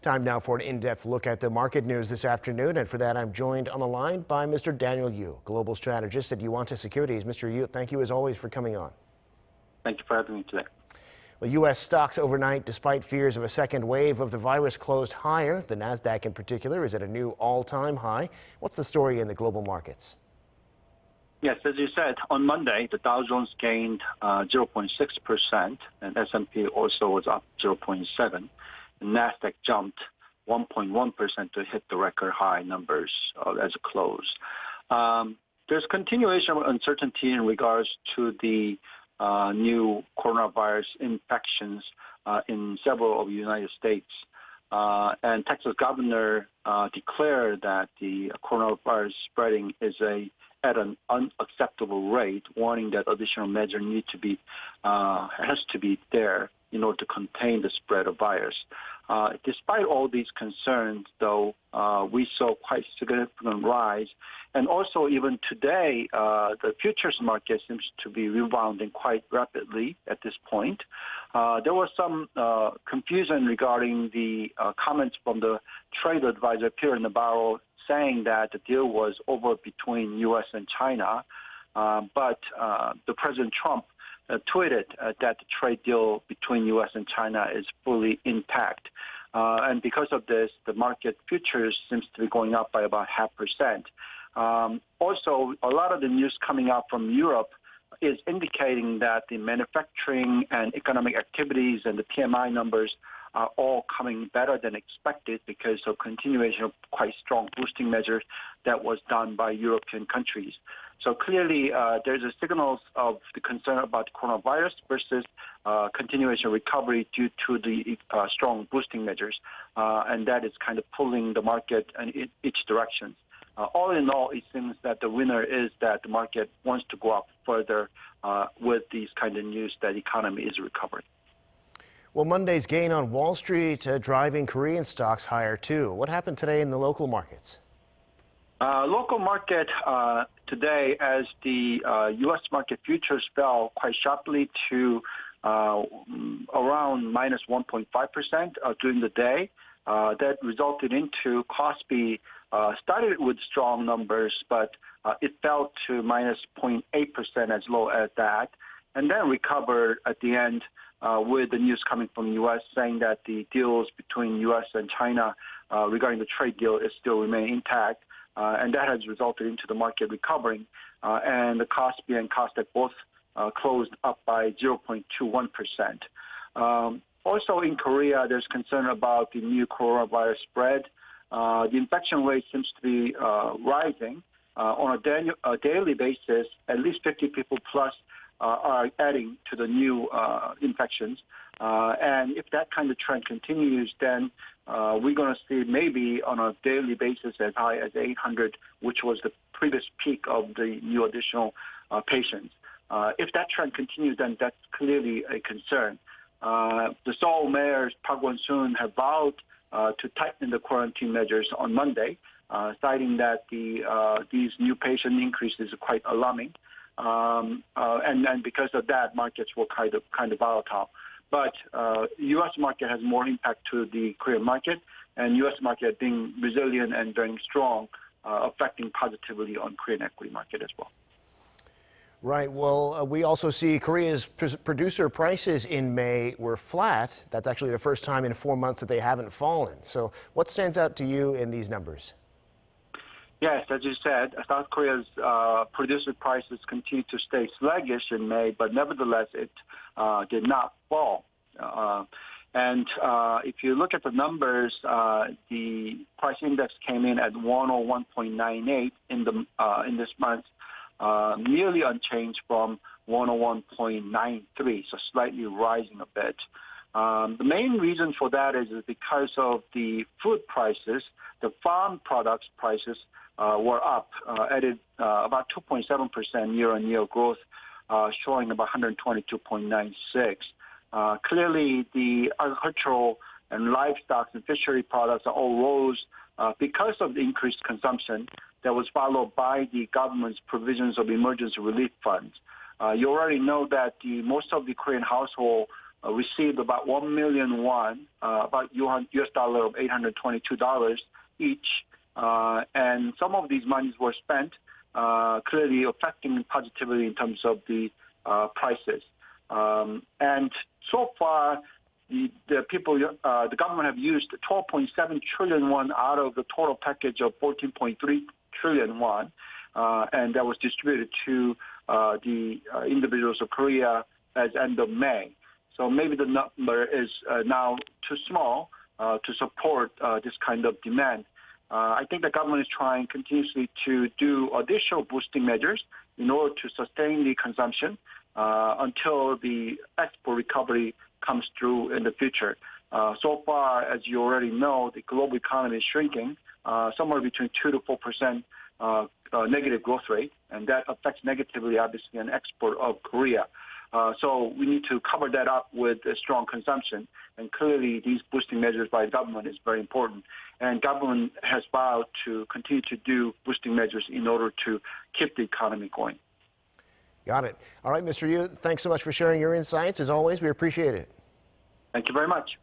Time now for an in-depth look at the market news this afternoon, and for that I'm joined on the line by Mr. Daniel Yu, global strategist at Yuanta Securities. Mr. Yu, thank you as always for coming on. Thank you for having me today. Well, U.S. stocks overnight, despite fears of a second wave of the virus, closed higher. The Nasdaq in particular is at a new all-time high. What's the story in the global markets? Yes, as you said, on Monday, the Dow Jones gained 0.6%, and S&P also was up 0.7%. The Nasdaq jumped 1.1% to hit the record high numbers as it closed. There's continuation of uncertainty in regards to the new coronavirus infections in several of the United States. And Texas governor declared that the coronavirus spreading is at an unacceptable rate, warning that additional measures has to be there in order to contain the spread of virus. Despite all these concerns, though, we saw quite significant rise. And also, even today, the futures market seems to be rebounding quite rapidly at this point. There was some confusion regarding the comments from the trade advisor, Pierre Navarro, saying that the deal was over between U.S. and China. But the President Trump tweeted that the trade deal between U.S. and China is fully intact. And because of this, the market futures seems to be going up by about 0.5%. Also, a lot of the news coming out from Europe is indicating that the manufacturing and economic activities and the PMI numbers are all coming better than expected because of continuation of quite strong boosting measures that was done by European countries. So clearly, there's a signals of the concern about coronavirus versus continuation of recovery due to the strong boosting measures, and that is kind of pulling the market in each direction. All in all, it seems that the winner is that the market wants to go up further with these kind of news that the economy is recovering. Well, Monday's gain on Wall Street driving Korean stocks higher too. What happened today in the local markets? Local market today, as the U.S. market futures fell quite sharply to around minus 1.5% during the day. That resulted into Kospi started with strong numbers, but it fell to minus 0.8% as low as that, and then recovered at the end with the news coming from the U.S. saying that the deals between U.S. and China regarding the trade deal is still remain intact, and that has resulted into the market recovering. And the Kospi and Nasdaq both closed up by 0.21%. Also in Korea, there's concern about the new coronavirus spread. The infection rate seems to be rising. On a daily basis, at least 50 people plus are adding to the new infections. And if that kind of trend continues, then we're going to see maybe on a daily basis as high as 800, which was the previous peak of the new additional patients. If that trend continues, then that's clearly a concern. The Seoul Mayor Park Won-soon have vowed to tighten the quarantine measures on Monday, citing that these new patient increases are quite alarming. And because of that, markets were kind of volatile. But U.S. market has more impact to the Korean market, and U.S. market being resilient and very strong, affecting positively on Korean equity market as well. Right. Well, we also see Korea's producer prices in May were flat. That's actually the first time in 4 months that they haven't fallen. So what stands out to you in these numbers? Yes, as you said, South Korea's producer prices continue to stay sluggish in May, but nevertheless, it did not fall. And if you look at the numbers, the price index came in at 101.98 in this month, nearly unchanged from 101.93, so slightly rising a bit. The main reason for that is because of the food prices. The farm products prices were up, added about 2.7% year-on-year growth, showing about 122.96. Clearly, the agricultural and livestock and fishery products all rose because of the increased consumption that was followed by the government's provisions of emergency relief funds. You already know that most of the Korean household received about 1 million won, about US dollar of $822 each. And some of these monies were spent, clearly affecting positively in terms of the prices. And so far, the government have used 12.7 trillion won out of the total package of 14.3 trillion won, and that was distributed to the individuals of Korea as end of May. So maybe the number is now too small to support this kind of demand. I think the government is trying continuously to do additional boosting measures in order to sustain the consumption until the export recovery comes through in the future. So far, as you already know, the global economy is shrinking, somewhere between 2 to 4% negative growth rate, and that affects negatively, obviously, on export of Korea. So we need to cover that up with a strong consumption, and clearly these boosting measures by the government is very important. And government has vowed to continue to do boosting measures in order to keep the economy going. Got it. All right, Mr. Yu, thanks so much for sharing your insights. As always, we appreciate it. Thank you very much.